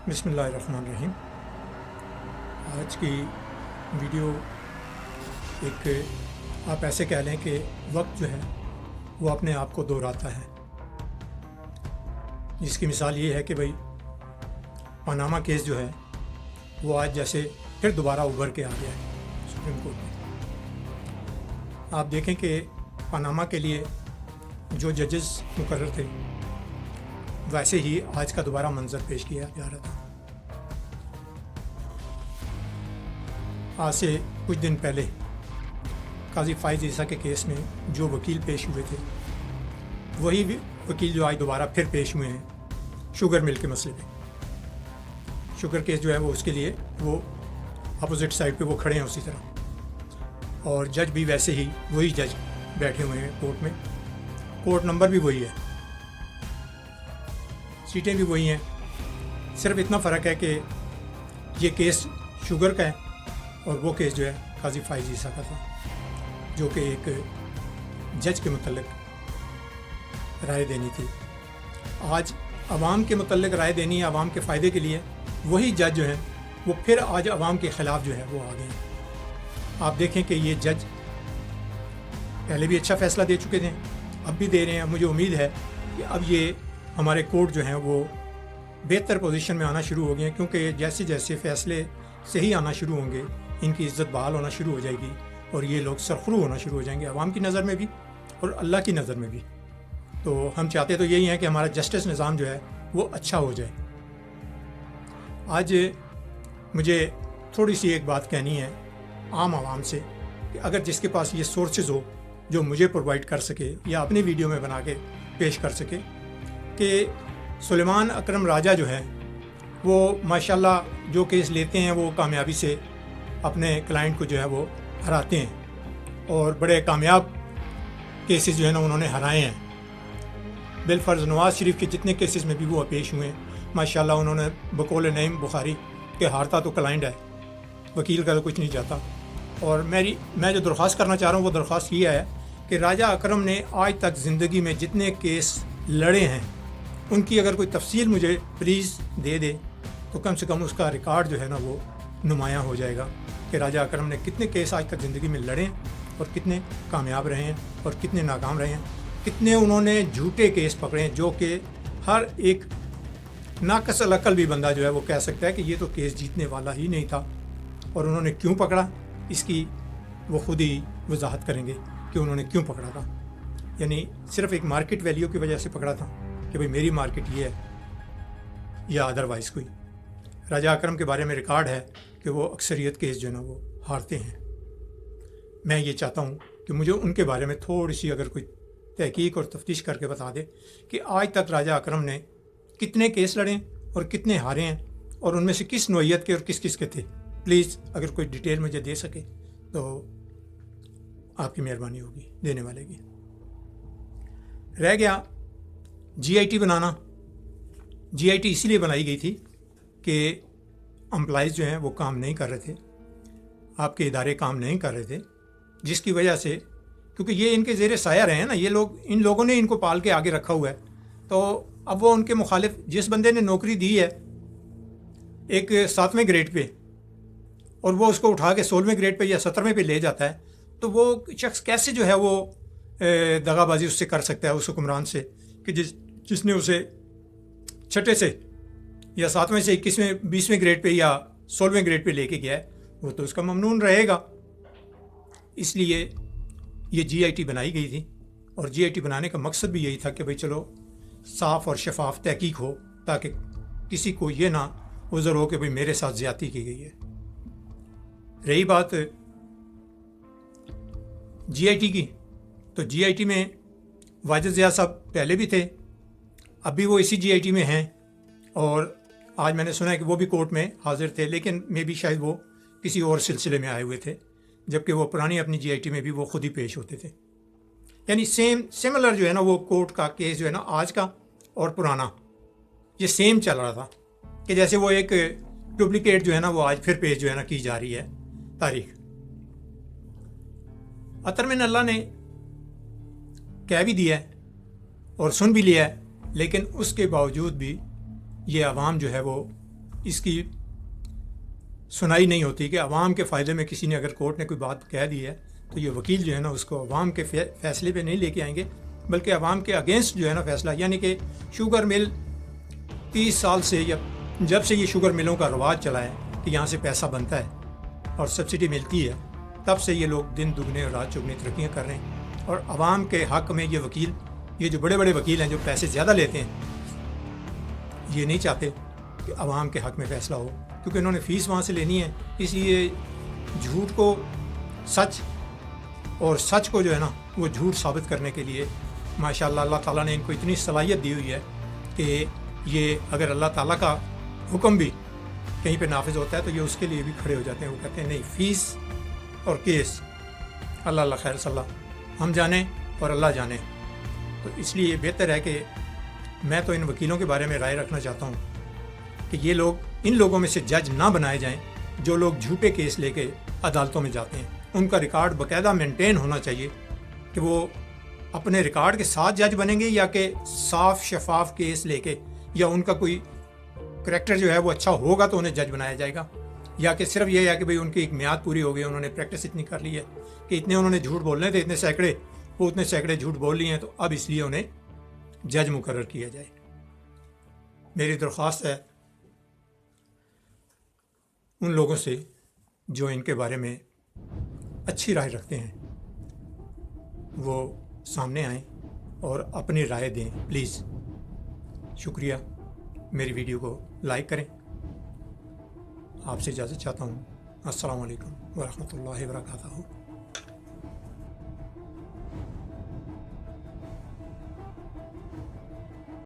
बिस्मिल्लाहिर्रहमानिर्रहीम। आज की वीडियो एक आप ऐसे कह लें कि वक्त जो है वो अपने आप को दोहराता है, जिसकी मिसाल ये है कि भाई पनामा केस जो है वो आज जैसे फिर दोबारा उभर के आ गया है सुप्रीम कोर्ट में। आप देखें कि पनामा के लिए जो जजेस मुकर्रर थे वैसे ही आज का दोबारा मंजर पेश किया जा रहा था। आज से कुछ दिन पहले काजी फाइज ईसा के केस में जो वकील पेश हुए थे वही वकील जो आज दोबारा फिर पेश हुए हैं शुगर मिल के मसले पे। शुगर केस जो है वो उसके लिए वो अपोजिट साइड पे वो खड़े हैं उसी तरह, और जज भी वैसे ही वही जज बैठे हुए हैं कोर्ट में। कोर्ट नंबर भी वही है, सीटें भी वही हैं, सिर्फ इतना फ़र्क है कि ये केस शुगर का है और वो केस जो है काजी फाइज ईसा का था, जो कि एक जज के मुतल्लिक राय देनी थी। आज अवाम के मुतल्लिक राय देनी है, अवाम के फ़ायदे के लिए। वही जज जो है वो फिर आज अवाम के ख़िलाफ़ जो है वो आ गए हैं। आप देखें कि ये जज पहले भी अच्छा फ़ैसला दे चुके थे, अब भी दे रहे हैं। मुझे उम्मीद है कि अब ये हमारे कोर्ट जो हैं वो बेहतर पोजीशन में आना शुरू हो गए हैं, क्योंकि जैसे जैसे फ़ैसले सही आना शुरू होंगे इनकी इज़्ज़त बहाल होना शुरू हो जाएगी और ये लोग सरखरू होना शुरू हो जाएंगे अवाम की नज़र में भी और अल्लाह की नज़र में भी। तो हम चाहते तो यही हैं कि हमारा जस्टिस निज़ाम जो है वो अच्छा हो जाए। आज मुझे थोड़ी सी एक बात कहनी है आम आवाम से कि अगर जिसके पास ये सोर्सेज हो जो मुझे प्रोवाइड कर सके या अपनी वीडियो में बना के पेश कर सके कि सुलेमान अकरम राजा जो है वो माशाल्लाह जो केस लेते हैं वो कामयाबी से अपने क्लाइंट को जो है वो हराते हैं और बड़े कामयाब केसेस जो है ना उन्होंने हराए हैं। बिलफर्ज नवाज़ शरीफ के जितने केसेस में भी वो पेश हुए हैं माशाल्लाह उन्होंने बकौल नईम बुखारी के हारता तो क्लाइंट है, वकील का तो कुछ नहीं जाता। और मैं जो दरख्वास्त करना चाह रहा हूँ वो दरख्वास्त ये है कि राजा अकरम ने आज तक ज़िंदगी में जितने केस लड़े हैं उनकी अगर कोई तफसील मुझे प्लीज़ दे दे तो कम से कम उसका रिकॉर्ड जो है ना वो नुमायाँ हो जाएगा कि राजा अकरम ने कितने केस आज तक ज़िंदगी में लड़े हैं और कितने कामयाब रहे हैं और कितने नाकाम रहे हैं, कितने उन्होंने झूठे केस पकड़े हैं जो कि हर एक नाकस अल भी बंदा जो है वो कह सकता है कि ये तो केस जीतने वाला ही नहीं था। और उन्होंने क्यों पकड़ा इसकी वो खुद ही वजाहत करेंगे कि उन्होंने क्यों पकड़ा था। यानी सिर्फ एक मार्केट वैल्यू की वजह से पकड़ा था कि भाई मेरी मार्केट ये है या अदरवाइज़ कोई। राजा अकरम के बारे में रिकॉर्ड है कि वो अक्सरियत केस जो है ना वो हारते हैं। मैं ये चाहता हूँ कि मुझे उनके बारे में थोड़ी सी अगर कोई तहकीक और तफ्तीश करके बता दे कि आज तक राजा अकरम ने कितने केस लड़े और कितने हारे हैं और उनमें से किस नोयत के और किस किस के थे। प्लीज़ अगर कोई डिटेल मुझे दे सके तो आपकी मेहरबानी होगी देने वाले की। रह गया GIT बनाना। GIT इसीलिए बनाई गई थी कि एम्प्लॉइज़ जो हैं वो काम नहीं कर रहे थे, आपके इदारे काम नहीं कर रहे थे, जिसकी वजह से क्योंकि ये इनके ज़ेरे साया रहे हैं ना, ये लोग इन लोगों ने इनको पाल के आगे रखा हुआ है। तो अब वो उनके मुखालिफ जिस बंदे ने नौकरी दी है एक 7वें ग्रेड पे और वो उसको उठा के 16वें ग्रेड पे या 17वें पे ले जाता है, तो वो शख्स कैसे जो है वो दगाबाजी उससे कर सकता है उस हुक्मरान से कि जिसने उसे 6ठे से या 7वें से 21वें 20वें ग्रेड पे या 16वें ग्रेड पे लेके गया है, वो तो उसका ममनून रहेगा। इसलिए ये GIT बनाई गई थी और GIT बनाने का मकसद भी यही था कि भाई चलो साफ़ और शफाफ तहकीक हो ताकि किसी को ये ना उज़र हो कि भाई मेरे साथ ज़्यादती की गई है। रही बात GIT की, तो GIT में वाजिद ज़िया साहब पहले भी थे, अब भी वो इसी GIT में हैं और आज मैंने सुना है कि वो भी कोर्ट में हाजिर थे, लेकिन मे भी शायद वो किसी और सिलसिले में आए हुए थे, जबकि वो पुरानी अपनी GIT में भी वो खुद ही पेश होते थे। यानी सिमिलर जो है ना वो कोर्ट का केस जो है ना आज का और पुराना ये सेम चल रहा था कि जैसे वो एक डुप्लीकेट जो है ना वो आज फिर पेश जो है ना की जा रही है तारीख। अतरमिन अल्लाह ने कह भी दिया है और सुन भी लिया है, लेकिन उसके बावजूद भी ये आवाम जो है वो اس کی سنائی نہیں ہوتی کہ عوام کے فائدے میں کسی نے اگر کورٹ نے کوئی بات کہہ دی ہے تو یہ وکیل جو ہے نا اس کو عوام کے فیصلے پہ نہیں لے کے آئیں گے، بلکہ عوام کے اگینسٹ جو ہے نا فیصلہ، یعنی کہ شوگر مل 30 سال سے یا جب سے یہ شوگر ملوں کا رواج چلا ہے کہ یہاں سے پیسہ بنتا ہے اور سبسڈی ملتی ہے، تب سے یہ لوگ دن دگنے اور رات چگنی ترقیاں کر رہے ہیں، اور عوام کے حق میں یہ وکیل، یہ جو بڑے بڑے وکیل ہیں جو پیسے زیادہ لیتے ہیں، یہ نہیں چاہتے کہ عوام کے حق میں فیصلہ ہو، کیونکہ انہوں نے فیس وہاں سے لینی ہے، اس لیے جھوٹ کو سچ اور سچ کو جو ہے نا وہ جھوٹ ثابت کرنے کے لیے ماشاءاللہ اللہ تعالیٰ نے ان کو اتنی صلاحیت دی ہوئی ہے کہ یہ اگر اللہ تعالیٰ کا حکم بھی کہیں پہ نافذ ہوتا ہے تو یہ اس کے لیے بھی کھڑے ہو جاتے ہیں، وہ کہتے ہیں نہیں، فیس اور کیس اللہ خیر صلی اللہ ہم جانیں اور اللہ جانے۔ تو اس لیے یہ بہتر ہے کہ میں تو ان وکیلوں کے بارے میں رائے رکھنا چاہتا ہوں کہ یہ لوگ، ان لوگوں میں سے جج نہ بنائے جائیں جو لوگ جھوٹے کیس لے کے عدالتوں میں جاتے ہیں۔ ان کا ریکارڈ باقاعدہ مینٹین ہونا چاہیے کہ وہ اپنے ریکارڈ کے ساتھ جج بنیں گے یا کہ صاف شفاف کیس لے کے، یا ان کا کوئی کریکٹر جو ہے وہ اچھا ہوگا تو انہیں جج بنایا جائے گا، یا کہ صرف یہ ہے کہ بھئی ان کی ایک میعاد پوری ہو گئی، انہوں نے پریکٹس اتنی کر لی ہے کہ اتنے انہوں نے جھوٹ بولنے تھے، اتنے سینکڑے جھوٹ بول لیے ہیں، تو اب اس لیے انہیں جج مقرر کیا جائے۔ میری درخواست ہے ان لوگوں سے جو ان کے بارے میں اچھی رائے رکھتے ہیں وہ سامنے آئیں اور اپنی رائے دیں پلیز۔ شکریہ، میری ویڈیو کو لائک کریں۔ آپ سے اجازت چاہتا ہوں۔ السلام علیکم ورحمۃ اللہ وبرکاتہ۔